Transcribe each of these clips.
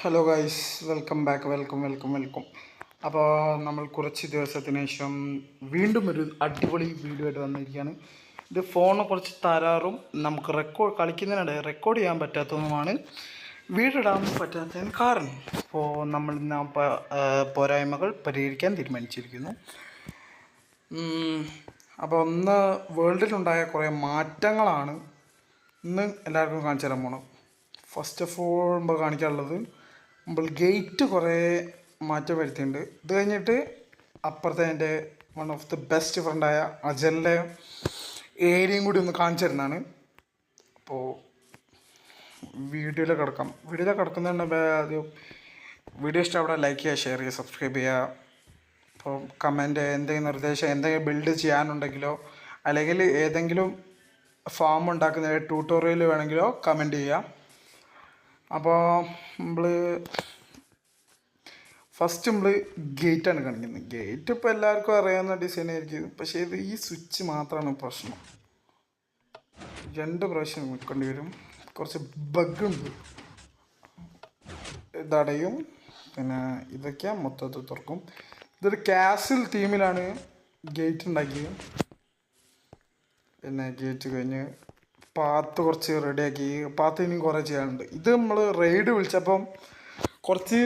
Hello guys, welcome back. Welcome. അപ്പോൾ നമ്മൾ കുറച്ച് ദിവസത്തിന് ശേഷം വീണ്ടും ഒരു അടിപൊളി വീഡിയോ ആയിട്ട് വന്നിരിക്കുകയാണ്. ഇത് ഫോണ് കുറച്ച് തരാറും നമുക്ക് കളിക്കുന്നതിനിടെ റെക്കോർഡ് ചെയ്യാൻ പറ്റാത്തതുമാണ് വീഡിയോ ഇടാൻ പറ്റാത്തതിന് കാരണം. അപ്പോൾ നമ്മൾ ഇന്ന് പോരായ്മകൾ പരിഹരിക്കാൻ തീരുമാനിച്ചിരിക്കുന്നു. അപ്പോൾ ഒന്ന് വേൾഡിലുണ്ടായ കുറേ മാറ്റങ്ങളാണ് ഇന്ന് എല്ലാവർക്കും കാണിച്ചു തരാൻ പോകണം. ഫസ്റ്റ് ഓഫ് ഓൾ നമ്മൾ കാണിക്കാനുള്ളത് നമ്മൾ ഗേറ്റ് കുറേ മാറ്റം വരുത്തിയിട്ടുണ്ട്. ഇത് കഴിഞ്ഞിട്ട് അപ്പുറത്തെ എൻ്റെ വൺ ഓഫ് ദി ബെസ്റ്റ് ഫ്രണ്ടായ അജലിൻ്റെ ഏരിയയും കൂടി ഒന്ന് കാണിച്ചു തരുന്നതാണ്. അപ്പോൾ വീഡിയോയിൽ കിടക്കുന്നുണ്ട്. ആദ്യം വീഡിയോ ഇഷ്ടം അവിടെ ലൈക്ക് ചെയ്യുക, ഷെയർ ചെയ്യുക, സബ്സ്ക്രൈബ് ചെയ്യുക. അപ്പോൾ കമൻറ്റ് എന്തെങ്കിലും നിർദ്ദേശം എന്തെങ്കിലും ബിൽഡ് ചെയ്യാനുണ്ടെങ്കിലോ അല്ലെങ്കിൽ ഏതെങ്കിലും ഫാം ഉണ്ടാക്കുന്ന ട്യൂട്ടോറിയൽ വേണമെങ്കിലോ കമൻറ്റ് ചെയ്യുക. അപ്പോൾ ഫസ്റ്റ് ഗേറ്റാണ് കാണിക്കുന്നത്. ഗേറ്റ് ഇപ്പോൾ എല്ലാവർക്കും അറിയാവുന്ന ഡിസൈൻ ആയിരിക്കും, പക്ഷേ ഇത് ഈ സ്വിച്ച് മാത്രമാണ് പ്രശ്നം. 2 പ്രാവശ്യം വെക്കേണ്ടി വരും. കുറച്ച് ബഗ്ഗുണ്ട്. ഇതടയും, പിന്നെ ഇതൊക്കെ മൊത്തത്തിൽ തുറക്കും. ഇതൊരു കാസിൽ തീമിലാണ് ഗേറ്റ് ഉണ്ടാക്കിയത്. പിന്നെ ഗേറ്റ് കഴിഞ്ഞ് പാത്ത് കുറച്ച് റെഡിയാക്കി. പാത്ത് ഇനിയും കുറേ ചെയ്യാനുണ്ട്. ഇത് നമ്മൾ റെയ്ഡ് വിളിച്ചപ്പം കുറച്ച്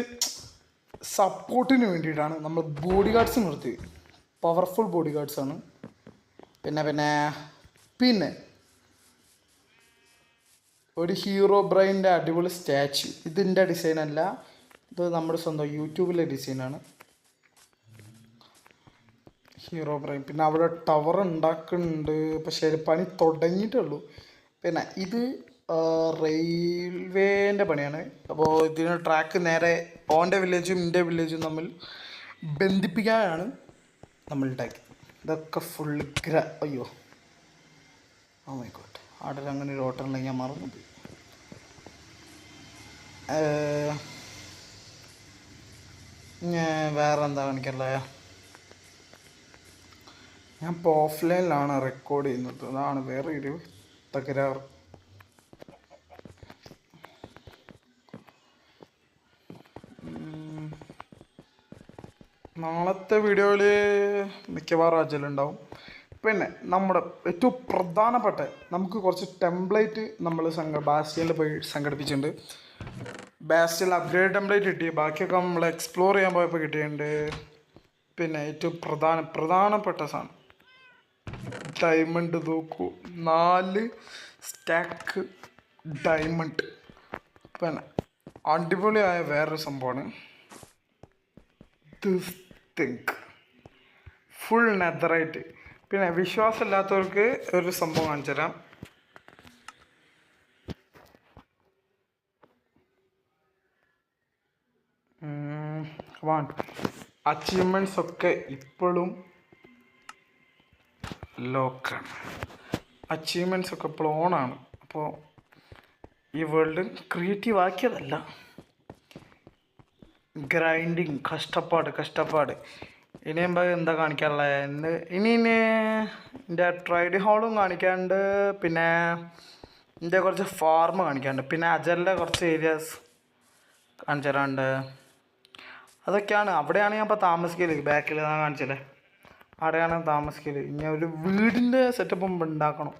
സപ്പോർട്ടിന് വേണ്ടിയിട്ടാണ് നമ്മൾ ബോഡി ഗാർഡ്സ് നിർത്തി. പവർഫുൾ ബോഡി ഗാർഡ്സാണ്. പിന്നെ ഒരു ഹീറോ ബ്രെയിൻ്റെ അടിപൊളി സ്റ്റാച്യു. ഇതിൻ്റെ ഡിസൈനല്ല, ഇത് നമ്മുടെ സ്വന്തം യൂട്യൂബിലെ ഡിസൈനാണ്. Hero brain. പിന്നെ അവിടെ ടവർ ഉണ്ടാക്കുന്നുണ്ട്, പക്ഷേ പണി തുടങ്ങിയിട്ടുള്ളൂ. പിന്നെ ഇത് റെയിൽവേൻ്റെ പണിയാണ്. അപ്പോൾ ഇതിന് ട്രാക്ക് നേരെ ഓൻ്റെ വില്ലേജും എൻ്റെ വില്ലേജും തമ്മിൽ ബന്ധിപ്പിക്കാനാണ് നമ്മൾ ഉണ്ടാക്കിയത്. ഇതൊക്കെ ഫുൾ അയ്യോ മൈ ഗോഡ്, അവിടെ അങ്ങനെ ഒരു ഓട്ടം ഉണ്ടെങ്കിൽ ഞാൻ മറന്നുപോയി. വേറെ എന്താ കാണിക്കല്ലേ, ഞാൻ ഇപ്പോൾ ഓഫ്ലൈനിലാണ് റെക്കോർഡ് ചെയ്യുന്നത്. അതാണ് വേറെ ഒരു തകരാറ്. നാളത്തെ വീഡിയോയിൽ മിക്കവാറും അജലുണ്ടാവും. പിന്നെ നമ്മുടെ ഏറ്റവും പ്രധാനപ്പെട്ട നമുക്ക് കുറച്ച് ടെംപ്ലേറ്റ് നമ്മൾ ബാസ്റ്റിയനിൽ പോയി സംഘടിപ്പിച്ചിട്ടുണ്ട്. ബാസ്റ്റിയൽ അപ്ഗ്രേഡ് ടെംപ്ലേറ്റ് കിട്ടി. ബാക്കിയൊക്കെ നമ്മൾ എക്സ്പ്ലോർ ചെയ്യാൻ പോയപ്പോൾ കിട്ടിയിട്ടുണ്ട്. പിന്നെ ഏറ്റവും പ്രധാനപ്പെട്ട സാധനം ഡയമണ്ട്. നോക്കൂ, 4 സ്റ്റാക്ക് ഡയമണ്ട്. പിന്നെ അടിപൊളിയായ വേറൊരു സംഭവമാണ് ദിസ് തിങ്ക്, ഫുൾ നെതറൈറ്റ്. പിന്നെ വിശ്വാസമില്ലാത്തവർക്ക് ഒരു സംഭവം കാണിച്ചു തരാം. അച്ചീവ്മെൻറ്റ്സ് ഒക്കെ ഇപ്പോഴും ലോക്കാണ്. അച്ചീവ്മെൻറ്റ്സ് ഒക്കെ ഇപ്പോൾ ഓണാണ്. അപ്പോൾ ഈ വേൾഡ് ക്രിയേറ്റീവ് ആക്കിയതല്ല, ഗ്രൈൻഡിങ്, കഷ്ടപ്പാട്. ഇനിയുമ്പോൾ എന്താ കാണിക്കാനുള്ളത്? ഇനി എൻ്റെ ട്രൈഡ് ഹോളും കാണിക്കാനുണ്ട്. പിന്നെ എൻ്റെ കുറച്ച് ഫാർമ് കാണിക്കാനുണ്ട്. പിന്നെ അജലിൻ്റെ കുറച്ച് ഏരിയാസ് കാണിച്ചു തരാനുണ്ട്. അതൊക്കെയാണ്. അവിടെയാണ് ഞാൻ ഇപ്പോൾ താമസിക്കല്. ബാക്കിൽ ഞാൻ കാണിച്ചല്ലേ, അവിടെയാണ് താമസിക്കല്. ഇനി ഒരു വീടിൻ്റെ സെറ്റപ്പും ഉണ്ടാക്കണം,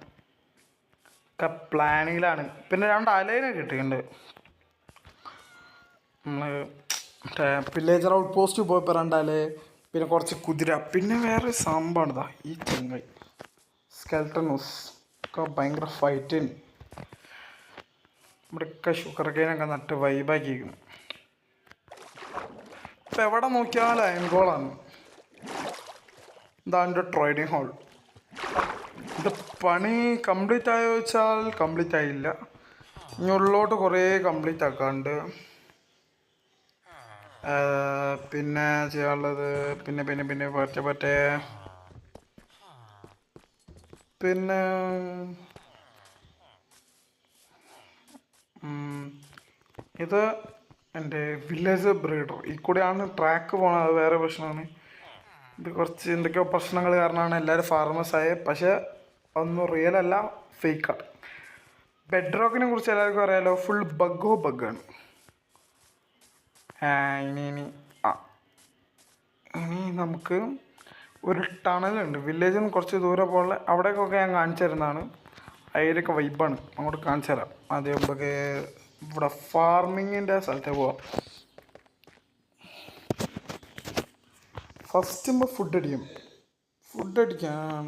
ഒക്കെ പ്ലാനിങ്ങിലാണ്. പിന്നെ 2 അലൈനെ കിട്ടിയിട്ടുണ്ട്. നമ്മൾ വില്ലേജർ ഔട്ട് പോസ്റ്റ് പോയപ്പോൾ 2 അല, പിന്നെ കുറച്ച് കുതിര, പിന്നെ വേറെ സംഭവമാണിതാ ഈ ചെങ്ങായി സ്കെൽട്ടനൂസ് ഒക്കെ ഭയങ്കര ഫൈറ്റിന്. ഇവിടെയൊക്കെ ഷുഗർ കെയിനൊക്കെ നട്ട് വൈബാക്കിയിരിക്കുന്നു. ഇപ്പം എവിടെ നോക്കിയാലും അയൻഗോളാണ്. ഇതാ എൻ്റെ ട്രേഡിങ് ഹാൾ. ഇത് പണി കംപ്ലീറ്റ് ആയോ ചോദിച്ചാൽ കംപ്ലീറ്റ് ആയില്ല. ഇനി ഉള്ളോട്ട് കുറേ കംപ്ലീറ്റ് ആക്കാണ്ട്. പിന്നെ ചെയ്യാനുള്ളത് പിന്നെ പറ്റേ പിന്നെ ഇത് എൻ്റെ വില്ലേജ് ബ്രീഡർ. ഈ കൂടെയാണ് ട്രാക്ക് പോണത്. അത് വേറെ പ്രശ്നമാണ്. ഇത് കുറച്ച് എന്തൊക്കെയോ പ്രശ്നങ്ങൾ കാരണമാണ് എല്ലാവരും ഫാർമേഴ്സായത്. പക്ഷേ ഒന്നും റിയൽ അല്ല, ഫേക്കാണ്. ബെഡ് റോക്കിനെ കുറിച്ച് എല്ലാവർക്കും അറിയാലോ, ഫുൾ ബഗ്ഗാണ്. ഇനി ഇനി ആ ഇനി നമുക്ക് ഒരു ടണലുണ്ട് വില്ലേജിൽ നിന്ന് കുറച്ച് ദൂരെ പോലെ അവിടേക്കൊക്കെ ഞാൻ കാണിച്ചു തരുന്നതാണ്. അതിലൊക്കെ വൈബാണ്, അങ്ങോട്ട് കാണിച്ചു തരാം. ആദ്യം നമുക്ക് ഇവിടെ ഫാർമിങ്ങിൻ്റെ സ്ഥലത്തേക്ക് പോവാം. ഫസ്റ്റ് നമ്മൾ ഫുഡ് അടിക്കാൻ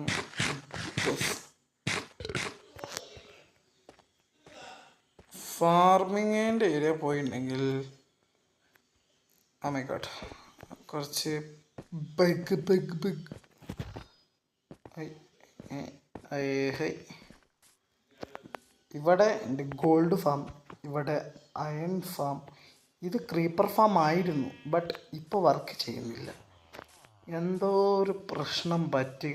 ഫാർമിങ്ങിൻ്റെ ഏരിയ പോയിട്ടുണ്ടെങ്കിൽ മൈ ഗോഡ് കുറച്ച് ബഗ് ഇവിടെ ഉണ്ട് ഗോൾഡ് ഫാം, ഇവിടെ അയൺ ഫാം. ഇത് ക്രീപ്പർ ഫാം ആയിരുന്നു, ബട്ട് ഇപ്പോൾ വർക്ക് ചെയ്യുന്നില്ല. എന്തോ ഒരു പ്രശ്നം പറ്റി.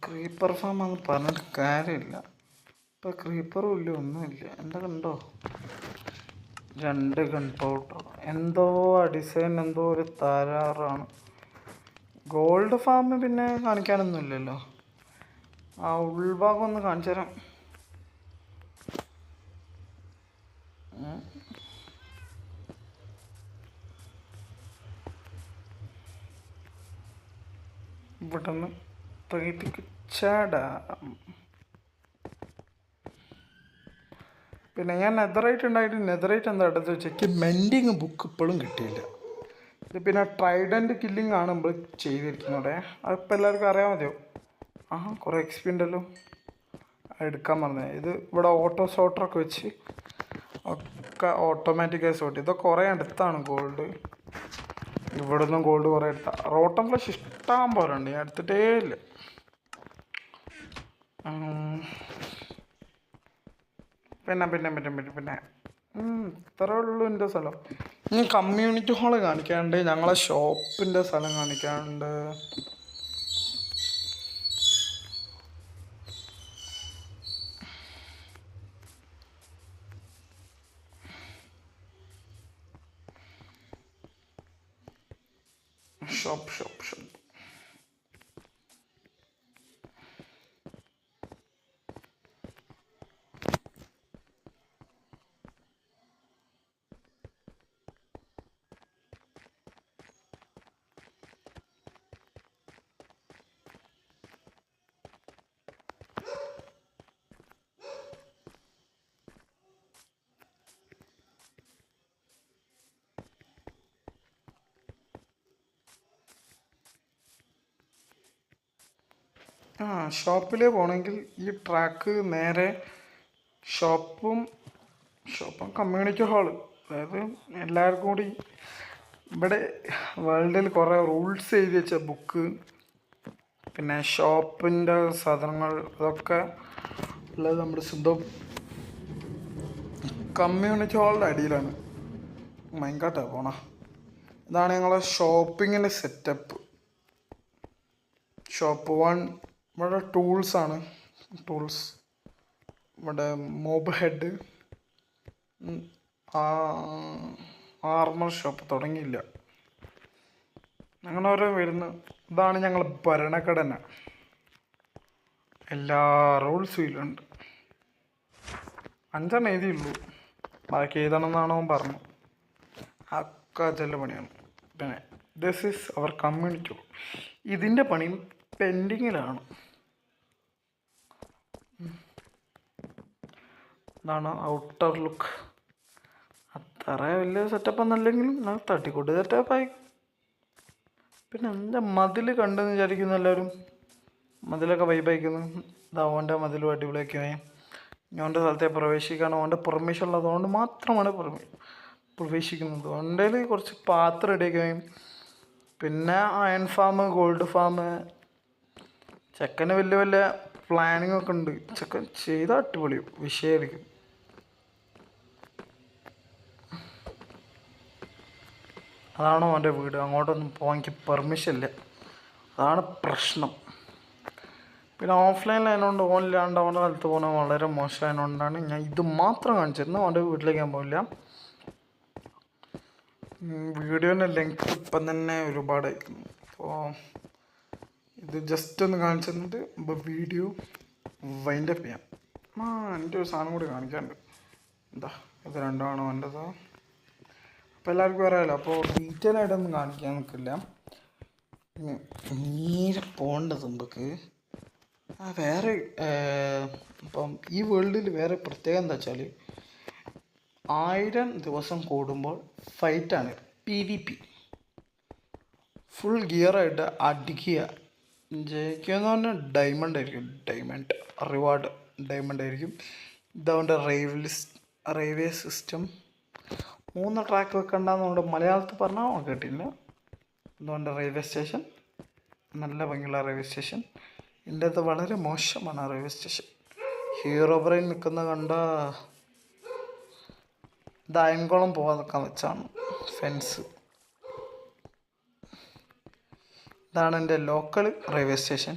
ക്രീപ്പർ ഫാം ആണെന്ന് പറഞ്ഞിട്ട് കാര്യമില്ല. ഇപ്പോൾ ക്രീപ്പറും ഇല്ല, ഒന്നുമില്ല. എന്താ കണ്ടോ, 2 ഗൺ പൗഡർ. എന്തോ ഡിസൈൻ എന്തോ ഒരു തരാറാണ്. ഗോൾഡ് ഫാം പിന്നെ കാണിക്കാനൊന്നുമില്ലല്ലോ. ആ ഉൾഭാഗം ഒന്ന് കാണിച്ചു തരാം. ഇവിടെ നിന്ന് പ്രകൃതിക്ക് ചാടാം. പിന്നെ ഞാൻ നെതറൈറ്റ് ഉണ്ടായിട്ട് നെതറൈറ്റ് എന്താ എടുത്ത് വെച്ചേക്ക് മെൻഡിങ് ബുക്ക് ഇപ്പോഴും കിട്ടിയില്ല. ഇത് പിന്നെ ട്രൈഡൻറ്റ് കില്ലിങ് ആണ് നമ്മൾ ചെയ്തിരിക്കുന്നത്. അതിപ്പോൾ എല്ലാവർക്കും അറിയാൻ മതിയോ? കുറേ എക്സ്പി ഉണ്ടല്ലോ, എടുക്കാൻ പറഞ്ഞത്. ഇത് ഇവിടെ ഓട്ടോ സോട്ടറൊക്കെ വെച്ച് ഒക്കെ ഓട്ടോമാറ്റിക്കായി സോട്ട്. ഇതൊക്കെ കുറേ അടുത്താണ് ഗോൾഡ്. ഇവിടെ നിന്നും ഗോൾഡ് കുറേ എടുത്താൽ റോട്ടം ഫ്ലഷ് ഇഷ്ടം പോലെ ഉണ്ട്, ഞാൻ എടുത്തിട്ടേ ഇല്ല. പിന്നെ ഇത്രേ ഉള്ളൂ എൻ്റെ സ്ഥലം. ഇനി കമ്മ്യൂണിറ്റി ഹാള് കാണിക്കാനുണ്ട്, ഞങ്ങളെ ഷോപ്പിൻ്റെ സ്ഥലം കാണിക്കാനുണ്ട്. ഷോപ്പ് ഷോപ്പിൽ പോകണമെങ്കിൽ ഈ ട്രാക്ക് നേരെ ഷോപ്പും കമ്മ്യൂണിറ്റി ഹാള്. അതായത് എല്ലാവർക്കും കൂടി ഇവിടെ വേൾഡിൽ കുറേ റൂൾസ് എഴുതി വെച്ച ബുക്ക്, പിന്നെ ഷോപ്പിൻ്റെ സാധനങ്ങൾ, അതൊക്കെ ഉള്ളത് നമ്മുടെ സ്വന്തം കമ്മ്യൂണിറ്റി ഹാളിൻ്റെ അടിയിലാണ്. ഭയങ്കര പോണ. ഇതാണ് ഞങ്ങളെ ഷോപ്പിങ്ങിൻ്റെ സെറ്റപ്പ്. ഷോപ്പ് 1 ഇവിടെ ടൂൾസാണ്. ഇവിടെ മോബ് ഹെഡ്, ആർമർ ഷോപ്പ് തുടങ്ങിയില്ല, അങ്ങനെ ഓരോ വരുന്നു. ഇതാണ് ഞങ്ങൾ ഭരണഘടന. എല്ലാ റൂൾസും ഇതിലുണ്ട്. 5 എഴുതിയുള്ളൂ, ബാക്കി എഴുതണമെന്നാണോ പറഞ്ഞു. അക്കാച്ചല്ല പണിയാണ്. പിന്നെ ദിസ് ഈസ് അവർ കമ്മ്യൂണിറ്റി. ഇതിൻ്റെ പണിയും പെൻഡിങ്ങിലാണ്. ഇതാണ് ഔട്ടർ ലുക്ക്. അത്ര വലിയ സെറ്റപ്പ് എന്നല്ലെങ്കിലും തട്ടിക്കൂട്ടി സെറ്റപ്പായി. പിന്നെ എന്താ മതിൽ കണ്ടെന്ന് വിചാരിക്കുന്നു എല്ലാവരും. മതിലൊക്കെ വൈബായിക്കുന്നു. ഇത് അവൻ്റെ മതിലും അടിപൊളിയാക്കി. ഞാൻ്റെ സ്ഥലത്തെ പ്രവേശിക്കാൻ അവൻ്റെ പെർമിഷൻ ഉള്ളതുകൊണ്ട് മാത്രമാണ് പ്രവേശിക്കുന്നത്. അവൻ്റെ കുറച്ച് പാത്രം റെഡിയാക്കുകയും പിന്നെ അയൺ ഫാം, ഗോൾഡ് ഫാം. ചെക്കന് വലിയ പ്ലാനിങ് ഒക്കെ ഉണ്ട്. ചെക്കൻ ചെയ്ത അടിപൊളി വിഷയമായിരിക്കും. അതാണോ അവൻ്റെ വീട്. അങ്ങോട്ടൊന്നും പോകാൻ എനിക്ക് പെർമിഷൻ ഇല്ല, അതാണ് പ്രശ്നം. പിന്നെ ഓഫ്ലൈനിലായതുകൊണ്ട് ഓണില്ലാണ്ട് അവൻ്റെ സ്ഥലത്ത് പോകുന്നത് വളരെ മോശമായതുകൊണ്ടാണ് ഞാൻ ഇത് മാത്രം കാണിച്ചിരുന്നത്. അവൻ്റെ വീട്ടിലേക്ക് ഞാൻ പോയില്ല. വീഡിയോൻ്റെ ലെങ്ത് ഇപ്പം തന്നെ ഒരുപാടായിരിക്കുന്നു. അപ്പോൾ ഇത് ജസ്റ്റ് ഒന്ന് കാണിച്ചു തന്നിട്ട് വീഡിയോ വൈൻഡപ്പ് ചെയ്യാം. എൻ്റെ ഒരു സാധനം കൂടി കാണിക്കാനുണ്ട്. എന്താ ഇത് രണ്ടുമാണ് വേണ്ടത്. അപ്പോൾ എല്ലാവർക്കും അറിയാമല്ലോ. അപ്പോൾ ഡീറ്റെയിൽ ആയിട്ടൊന്നും കാണിക്കാൻ നിൽക്കില്ല. നേരെ പോകേണ്ടത് നമുക്ക് വേറെ ഇപ്പം ഈ വേൾഡിൽ വേറെ പ്രത്യേകത എന്താ വെച്ചാൽ 1000 ദിവസം കൂടുമ്പോൾ ഫൈറ്റാണ്. PvP ഫുൾ ഗിയറായിട്ട് അടിക്കുക. ജയിക്കുകയെന്ന് പറഞ്ഞാൽ ഡയമണ്ട് ആയിരിക്കും. ഡയമണ്ട് റിവാർഡ് ഡയമണ്ട് ആയിരിക്കും. ഇതവൻ്റെ റെയിൽവേ സിസ്റ്റം 3 ട്രാക്ക് വെക്കണ്ടെന്നുകൊണ്ട് മലയാളത്തിൽ പറഞ്ഞാൽ കേട്ടില്ല. ഇതുകൊണ്ട് റെയിൽവേ സ്റ്റേഷൻ നല്ല ഭംഗിയുള്ള റെയിൽവേ സ്റ്റേഷൻ. ഇതിൻ്റെ അകത്ത് വളരെ മോശമാണ് റെയിൽവേ സ്റ്റേഷൻ. ഹീറോ ബ്രെയിൻ നിൽക്കുന്ന കണ്ട ദായംകുളം പോകാൻ വെച്ചാണ് ഫെൻസ്. ഇതാണ് എൻ്റെ ലോക്കൽ റെയിൽവേ സ്റ്റേഷൻ.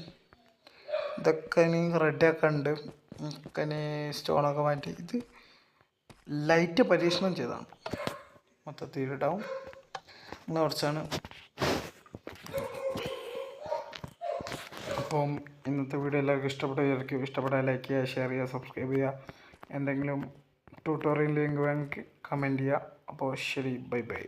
ഇതൊക്കെ ഇനി റെഡിയൊക്കെ ഉണ്ട്. ഒക്കെ ഇനി സ്റ്റോണൊക്കെ മാറ്റി ഇത് ലൈറ്റ് പരീക്ഷണം ചെയ്തതാണ്. മൊത്തത്തിൽ ഇടാവും അങ്ങനെ കുറച്ചാണ്. അപ്പം ഇന്നത്തെ വീഡിയോ എല്ലാവർക്കും ഇഷ്ടപ്പെട്ടാൽ ലൈക്ക് ചെയ്യുക, ഷെയർ ചെയ്യുക, സബ്സ്ക്രൈബ് ചെയ്യുക. എന്തെങ്കിലും ട്യൂട്ടോറിയൽ ലിങ്ക് വേണമെങ്കിൽ കമൻറ്റ് ചെയ്യുക. അപ്പോൾ ശരി, ബൈ ബൈ.